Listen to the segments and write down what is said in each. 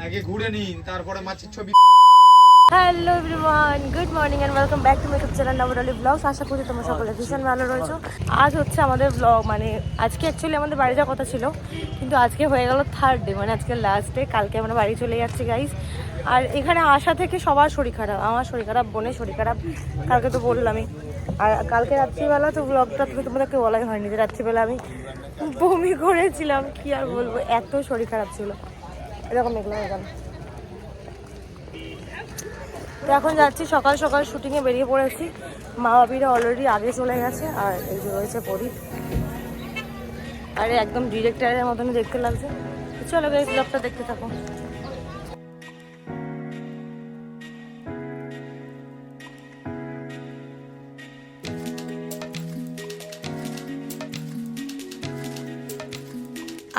আগে ঘুরে নিন তারপরে মাছের ছবি। Hello everyone, good morning and welcome back to my YouTube channel নবরলি ব্লগস। আশা করি তোমরা সকলে ভীষণ ভালো রয়েছো। আজ হচ্ছে আমাদের ব্লগ, মানে আজকে অ্যাকচুয়ালি আমাদের বাড়ি যাওয়ার কথা ছিল, কিন্তু আজকে হয়ে গেল থার্ড ডে, মানে আজকে লাস্ট ডে। কালকে আমরা বাড়ি চলে যাচ্ছি গাইস। আর এখানে আসা থেকে সবার শরীর খারাপ, আমার শরীর খারাপ, বোনের শরীর খারাপ, কালকে তো বললামই। আর কালকে রাত্রিবেলা তো ব্লগটা থেকে তোমাদেরকে বলাই হয়নি যে রাত্রিবেলা আমি বমি করেছিলাম, কি আর বলবো, এত শরীর খারাপ ছিল। এরকম মেঘলা হয়ে গেল। তো এখন যাচ্ছি, সকাল সকাল শুটিংয়ে বেরিয়ে পড়েছি। মা বাবিরা অলরেডি আগে চলে গেছে, আর এই যে রয়েছে পরি। আরে একদম ডিরেক্টরের মতনই দেখতে লাগছে। চলো গাইস, ব্লগটা দেখতে থাকো।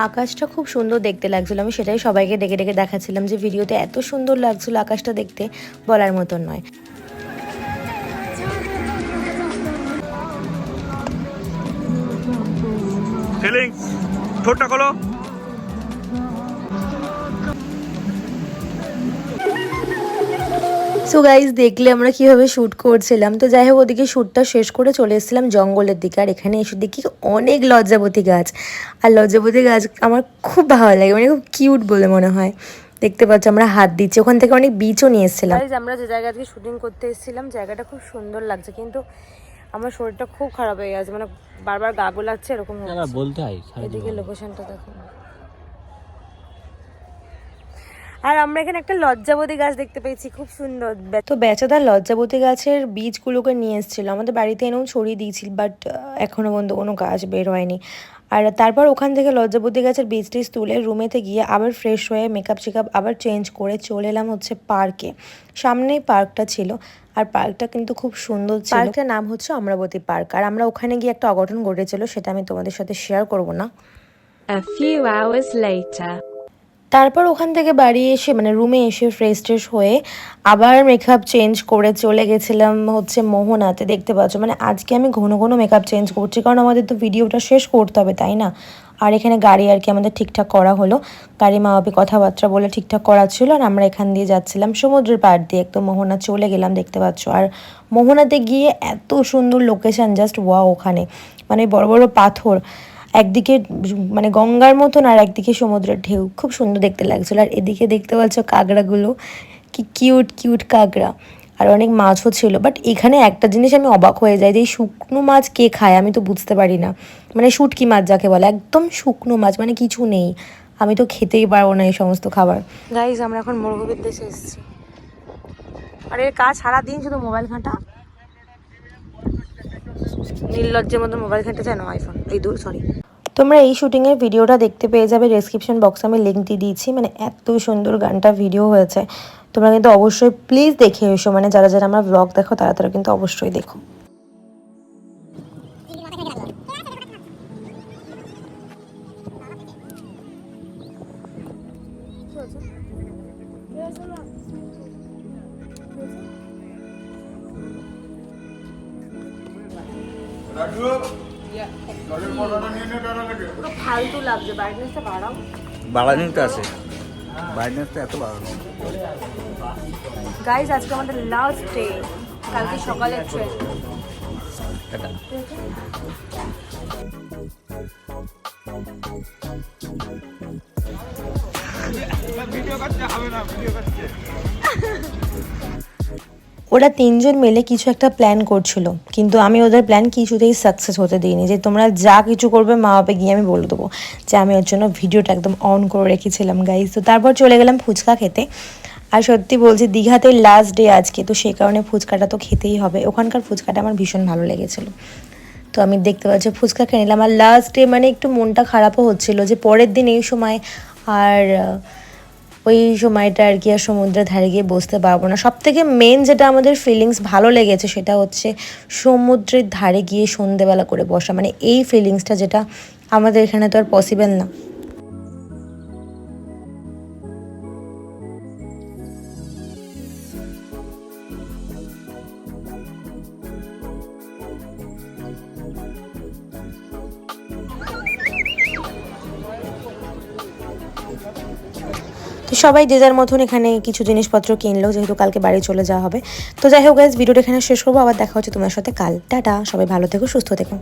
আকাশটা খুব সুন্দর দেখতে লাগছিল, আমি সেটাই সবাইকে ডেকে ডেকে দেখাচ্ছিলাম যে ভিডিওতে এত সুন্দর লাগছিল আকাশটা দেখতে, বলার মতন নয়। ফিলিংস ঠোঁটটা খোলো। সো গাইজ, দেখলে আমরা কিভাবে শ্যুট করছিলাম। তো যাই হোক, ওদিকে শ্যুটটা শেষ করে চলে এসেছিলাম জঙ্গলের দিকে। আর এখানে এসে দেখি অনেক লজ্জাবতী গাছ, আর লজ্জাবতী গাছ আমার খুব ভালো লাগে, মানে খুব কিউট বলে মনে হয়। দেখতে পাচ্ছ আমরা হাত দিচ্ছি, ওখান থেকে অনেক বীজও নিয়ে এসেছিলাম। আমরা যে জায়গা থেকে শুটিং করতে এসেছিলাম, জায়গাটা খুব সুন্দর লাগছে, কিন্তু আমার শরীরটা খুব খারাপ হয়ে গেছে, মানে বারবার গা গোলাচ্ছে এরকম বলতে হয়। এদিকে লোকেশনটা দেখো। আর আমরা এখানে একটা লজ্জাবতী গাছ দেখতে পেয়েছি, খুব সুন্দর। তো বেচাদার লজ্জাবতী গাছের বীজগুলোকে নিয়ে এসেছিল, আমাদের বাড়িতে এনেও ছড়িয়ে দিয়েছিল, বাট এখনো পর্যন্ত কোনো গাছ বের হয়নি। আর তারপর ওখান থেকে লজ্জাবতী গাছের বীজ টিজ তুলে রুমেতে গিয়ে আবার ফ্রেশ হয়ে মেকআপ চেকআপ আবার চেঞ্জ করে চলে এলাম হচ্ছে পার্কে। সামনেই পার্কটা ছিল, আর পার্কটা কিন্তু খুব সুন্দর ছিল। পার্কটার নাম হচ্ছে অমরাবতী পার্ক। আর আমরা ওখানে গিয়ে একটা অঘটন ঘটেছিল, সেটা আমি তোমাদের সাথে শেয়ার করবো না। A few hours later. তারপর ওখান থেকে বাড়ি এসে, মানে রুমে এসে ফ্রেশ ট্রেশ হয়ে আবার মেকআপ চেঞ্জ করে চলে গেছিলাম হচ্ছে মোহনাতে। দেখতে পাচ্ছ, মানে আজকে আমি ঘন ঘন মেকআপ চেঞ্জ করছি, কারণ আমাদের তো ভিডিওটা শেষ করতে হবে, তাই না? আর এখানে গাড়ি আর কি আমাদের ঠিকঠাক করা হলো, গাড়ি মা বাপি কথাবার্তা বলে ঠিকঠাক করা ছিল। আর আমরা এখান দিয়ে যাচ্ছিলাম সমুদ্রের পাড় দিয়ে, একদম মোহনা চলে গেলাম, দেখতে পাচ্ছ। আর মোহনাতে গিয়ে এত সুন্দর লোকেশন, জাস্ট ওয়াও। ওখানে মানে বড় বড় পাথর, একদিকে মানে গঙ্গার মতন আর একদিকে সমুদ্রের ঢেউ, খুব সুন্দর দেখতে লাগছিল। আর এদিকে দেখতে পাচ্ছ কাঁকড়াগুলো, কি কিউট কিউট কাঁকড়া, আর অনেক মাছও ছিল। বাট এখানে একটা জিনিস আমি অবাক হয়ে যাই, যে এই শুকনো মাছ কে খায় আমি তো বুঝতে পারি না। মানে শুটকি মাছ যাকে বলে, একদম শুকনো মাছ, মানে কিছু নেই। আমি তো খেতেই পারবো না এই সমস্ত খাবার। গাইজ, আমরা এখন মরুভূমির দেশে এসেছি, আর এর কাজ সারাদিন শুধু মোবাইল ঘাঁটা, নির্লজ্জের মতো মোবাইল ঘাঁটতে চায় না আইফোন, এই দূর সরি। তোমরা এই শুটিংয়ের ভিডিওটা দেখতে পেয়ে যাবে, ডেসক্রিপশন বক্সে আমি লিঙ্ক দিয়ে দিয়েছি। মানে এত সুন্দর গানটা ভিডিও হয়েছে, তোমরা কিন্তু অবশ্যই প্লিজ দেখে এসো। মানে যারা যারা আমরা ব্লগ দেখো তারা তারা কিন্তু অবশ্যই দেখো। ফালতু লাগছে, ব্রাইটনেসটা বাড়াও। বাড়ানোটা আছে, ব্রাইটনেসটা এত বাড়ানো। গাইজ, আজকে আমাদের লাস্ট ডে, কালকে সকালে ট্রেন। ওরা তিনজন মিলে কিছু একটা প্ল্যান করছিল, কিন্তু আমি ওদের প্ল্যান কিছুতেই সাকসেস হতে দিইনি। যে তোমরা যা কিছু করবে মা বাপে গিয়ে আমি বলে দেবো, যে আমি ওর জন্য ভিডিওটা একদম অন করে রেখেছিলাম গাইজ। তো তারপর চলে গেলাম ফুচকা খেতে। আর সত্যি বলছি, দীঘাতে লাস্ট ডে আজকে, তো সেই কারণে ফুচকাটা তো খেতেই হবে। ওখানকার ফুচকাটা আমার ভীষণ ভালো লেগেছিলো, তো আমি দেখতে পাচ্ছি ফুচকা খেয়ে নিলাম। আর লাস্ট ডে মানে একটু মনটা খারাপও হচ্ছিলো, যে পরের দিন এই সময় আর ওই সময়টা আর কি আর সমুদ্রের ধারে গিয়ে বসতে পারবো না। সব থেকে মেন যেটা আমাদের ফিলিংস ভালো লেগেছে, সেটা হচ্ছে সমুদ্রের ধারে গিয়ে সন্ধেবেলা করে বসা। মানে এই ফিলিংসটা, যেটা আমাদের এখানে তো আর পসিবল না। তো সবাই যে যার মতন এখানে কিছু জিনিসপত্র কিনলো, যেহেতু কালকে বাড়ি চলে যাওয়া হবে। তো যাই হোক গাইজ, ভিডিওটা এখানে শেষ করবো, আবার দেখা হচ্ছে তোমার সাথে কাল। টাটা, সবাই ভালো থেকো, সুস্থ থেকো।